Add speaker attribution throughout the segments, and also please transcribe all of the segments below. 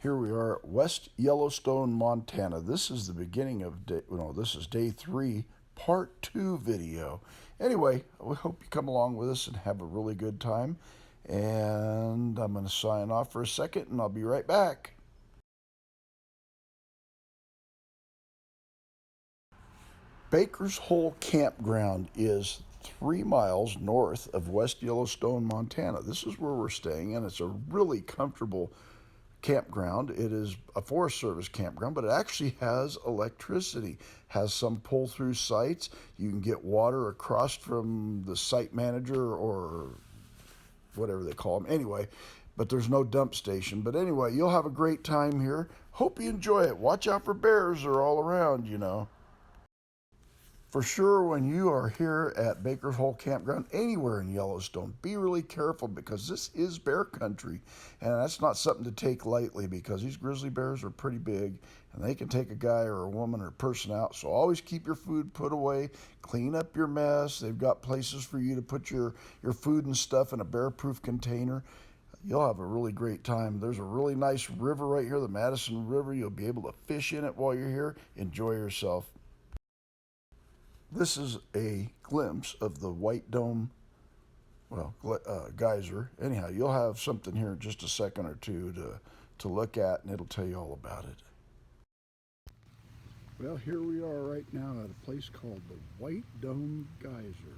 Speaker 1: Here we are at West Yellowstone, Montana. This is the beginning of day, this is day 3, part 2 video. Anyway, we hope you come along with us and have a really good time. And I'm going to sign off for a second and I'll be right back. Baker's Hole Campground is 3 miles north of West Yellowstone, Montana. This is where we're staying, and it's a really comfortable campground. It is a Forest Service campground, but it actually has electricity, has some pull-through sites. You can get water across from the site manager or whatever they call them. Anyway, but there's no dump station. But anyway, you'll have a great time here. Hope you enjoy it. Watch out for bears. They're all around, you know. For sure, when you are here at Baker's Hole Campground, anywhere in Yellowstone, be really careful because this is bear country. And that's not something to take lightly because these grizzly bears are pretty big and they can take a guy or a woman or a person out. So always keep your food put away, clean up your mess. They've got places for you to put your food and stuff in a bear-proof container. You'll have a really great time. There's a really nice river right here, the Madison River. You'll be able to fish in it while you're here. Enjoy yourself. This is a glimpse of the White Dome, Geyser. Anyhow, you'll have something here in just a second or two to look at, and it'll tell you all about it. Well, here we are right now at a place called the White Dome Geyser.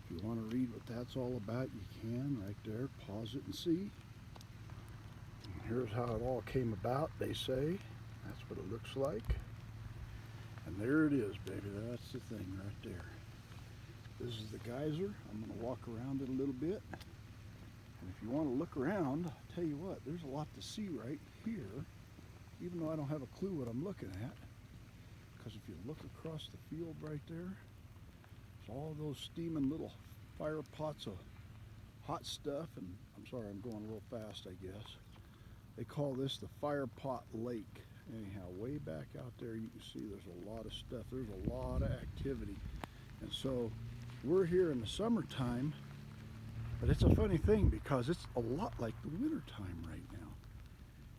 Speaker 1: If you want to read what that's all about, you can right there. Pause it and see. And here's how it all came about, they say. That's what it looks like. And there it is, baby. That's the thing right there. This is the geyser. I'm going to walk around it a little bit. And if you want to look around, I'll tell you what, there's a lot to see right here, even though I don't have a clue what I'm looking at. Because if you look across the field right there, there's all those steaming little fire pots of hot stuff. And I'm sorry, I'm going real fast, I guess. They call this the Fire Pot Lake. Anyhow, way back out there you can see there's a lot of stuff. There's a lot of activity. And so we're here in the summertime, but it's a funny thing because it's a lot like the wintertime right now.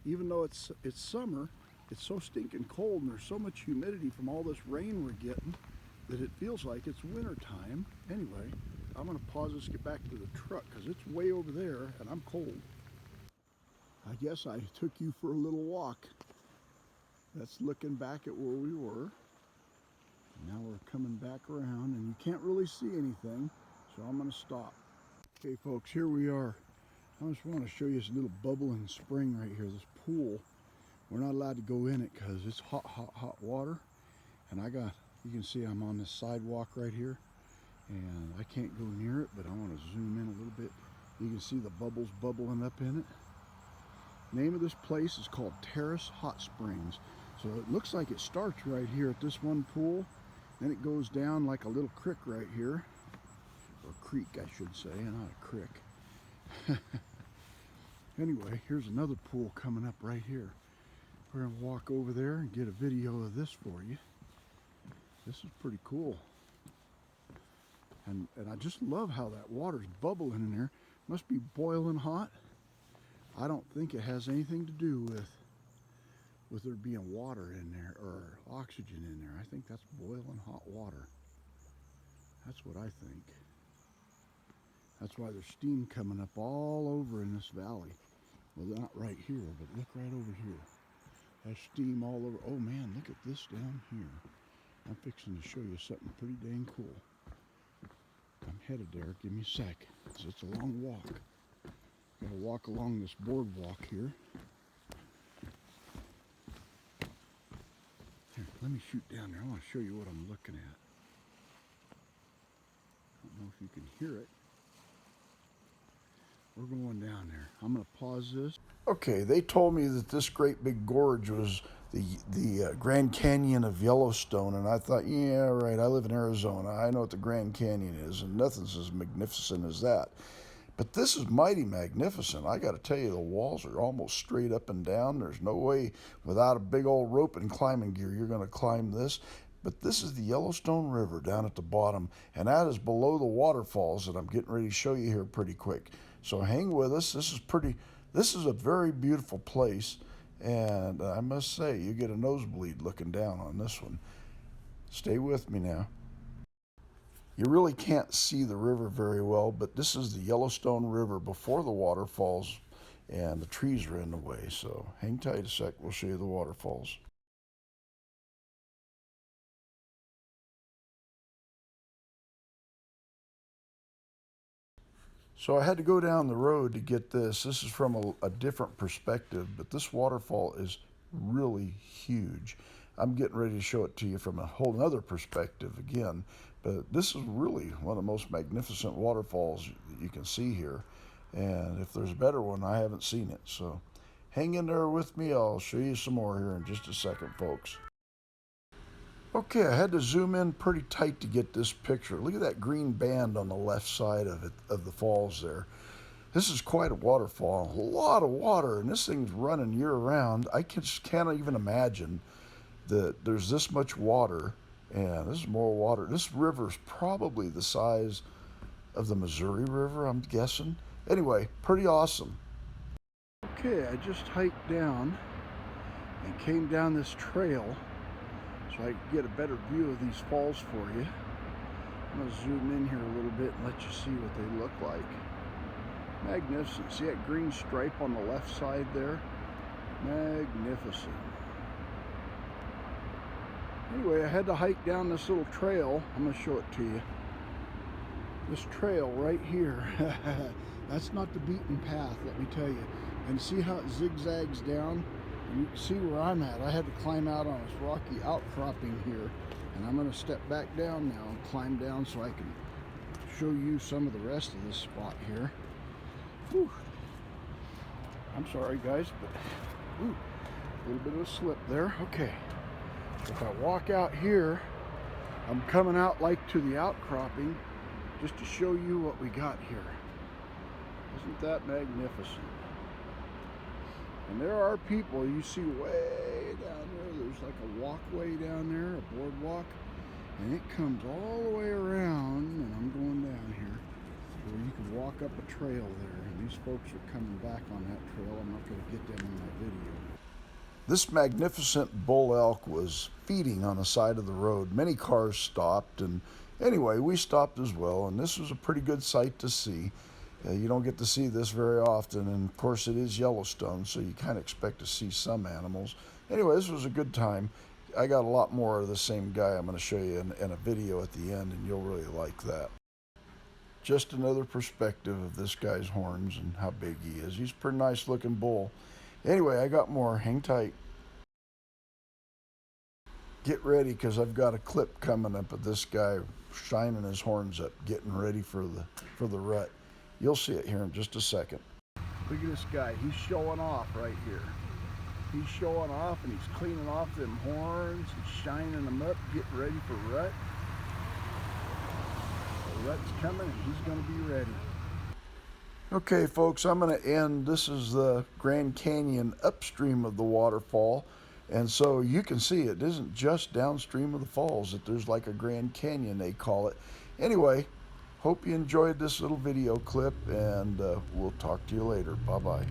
Speaker 1: Even though it's summer, it's so stinking cold and there's so much humidity from all this rain we're getting that it feels like it's wintertime. Anyway, I'm going to pause this, get back to the truck because it's way over there and I'm cold. I guess I took you for a little walk. That's looking back at where we were. Now we're coming back around and you can't really see anything, so I'm going to stop. Okay folks, here we are. I just want to show you this little bubbling spring right here, this pool. We're not allowed to go in it because it's hot, hot, hot water. And you can see I'm on this sidewalk right here and I can't go near it, but I want to zoom in a little bit. You can see the bubbles bubbling up in it. Name of this place is called Terrace Hot Springs. So it looks like it starts right here at this one pool, then it goes down like a little creek right here, or creek I should say, not a creek. Anyway, here's another pool coming up right here. We're gonna walk over there and get a video of this for you. This is pretty cool. And I just love how that water's bubbling in there. Must be boiling hot. I don't think it has anything to do with there being water in there or oxygen in there. I think that's boiling hot water. That's what I think. That's why there's steam coming up all over in this valley. Well, not right here, but look right over here. There's steam all over. Oh man, look at this down here. I'm fixing to show you something pretty dang cool. I'm headed there. Give me a sec. It's a long walk. Gotta walk along this boardwalk here. Here, let me shoot down there. I want to show you what I'm looking at. I don't know if you can hear it. We're going down there. I'm going to pause this. Okay, they told me that this great big gorge was the Grand Canyon of Yellowstone, and I thought, yeah, right, I live in Arizona. I know what the Grand Canyon is, and nothing's as magnificent as that. But this is mighty magnificent. I got to tell you, the walls are almost straight up and down. There's no way without a big old rope and climbing gear you're going to climb this. But this is the Yellowstone River down at the bottom, and that is below the waterfalls that I'm getting ready to show you here pretty quick. So hang with us. This is a very beautiful place. And I must say, you get a nosebleed looking down on this one. Stay with me now. You really can't see the river very well, but this is the Yellowstone River before the waterfalls, and the trees are in the way. So hang tight a sec, we'll show you the waterfalls. So I had to go down the road to get this. This is from a different perspective, but this waterfall is really huge. I'm getting ready to show it to you from a whole other perspective again, but this is really one of the most magnificent waterfalls that you can see here. And if there's a better one, I haven't seen it. So hang in there with me. I'll show you some more here in just a second, folks. Okay, I had to zoom in pretty tight to get this picture. Look at that green band on the left side of it, of the falls there. This is quite a waterfall, a lot of water, and this thing's running year round. I just can't even imagine that there's this much water, and this is more water. This river's probably the size of the Missouri River, I'm guessing. Anyway, pretty awesome. Okay, I just hiked down and came down this trail so I can get a better view of these falls for you. I'm going to zoom in here a little bit and let you see what they look like. Magnificent. See that green stripe on the left side there? Magnificent. Anyway, I had to hike down this little trail. I'm going to show it to you. This trail right here. That's not the beaten path, let me tell you. And see how it zigzags down? And you can see where I'm at. I had to climb out on this rocky outcropping here. And I'm going to step back down now and climb down so I can show you some of the rest of this spot here. Whew. I'm sorry guys, but whew, a little bit of a slip there. Okay. If I walk out here, I'm coming out like to the outcropping just to show you what we got here. Isn't that magnificent? And there are people you see way down there. There's like a walkway down there, a boardwalk, and it comes all the way around, and I'm going down here where you can walk up a trail there. And these folks are coming back on that trail. I'm not going to get them in my video. This magnificent bull elk was feeding on the side of the road. Many cars stopped, and anyway, we stopped as well, and this was a pretty good sight to see. You don't get to see this very often, and of course it is Yellowstone, so you kind of expect to see some animals. Anyway, this was a good time. I got a lot more of the same guy I'm going to show you in a video at the end, and you'll really like that. Just another perspective of this guy's horns and how big he is. He's a pretty nice looking bull. Anyway, I got more. Hang tight. Get ready, because I've got a clip coming up of this guy shining his horns up, getting ready for the rut. You'll see it here in just a second. Look at this guy. He's showing off right here. He's showing off, and he's cleaning off them horns and shining them up, getting ready for rut. The rut's coming, and he's going to be ready. Okay, folks, I'm going to end. This is the Grand Canyon upstream of the waterfall. And so you can see it isn't just downstream of the falls, that there's like a Grand Canyon, they call it. Anyway, hope you enjoyed this little video clip, and we'll talk to you later. Bye-bye.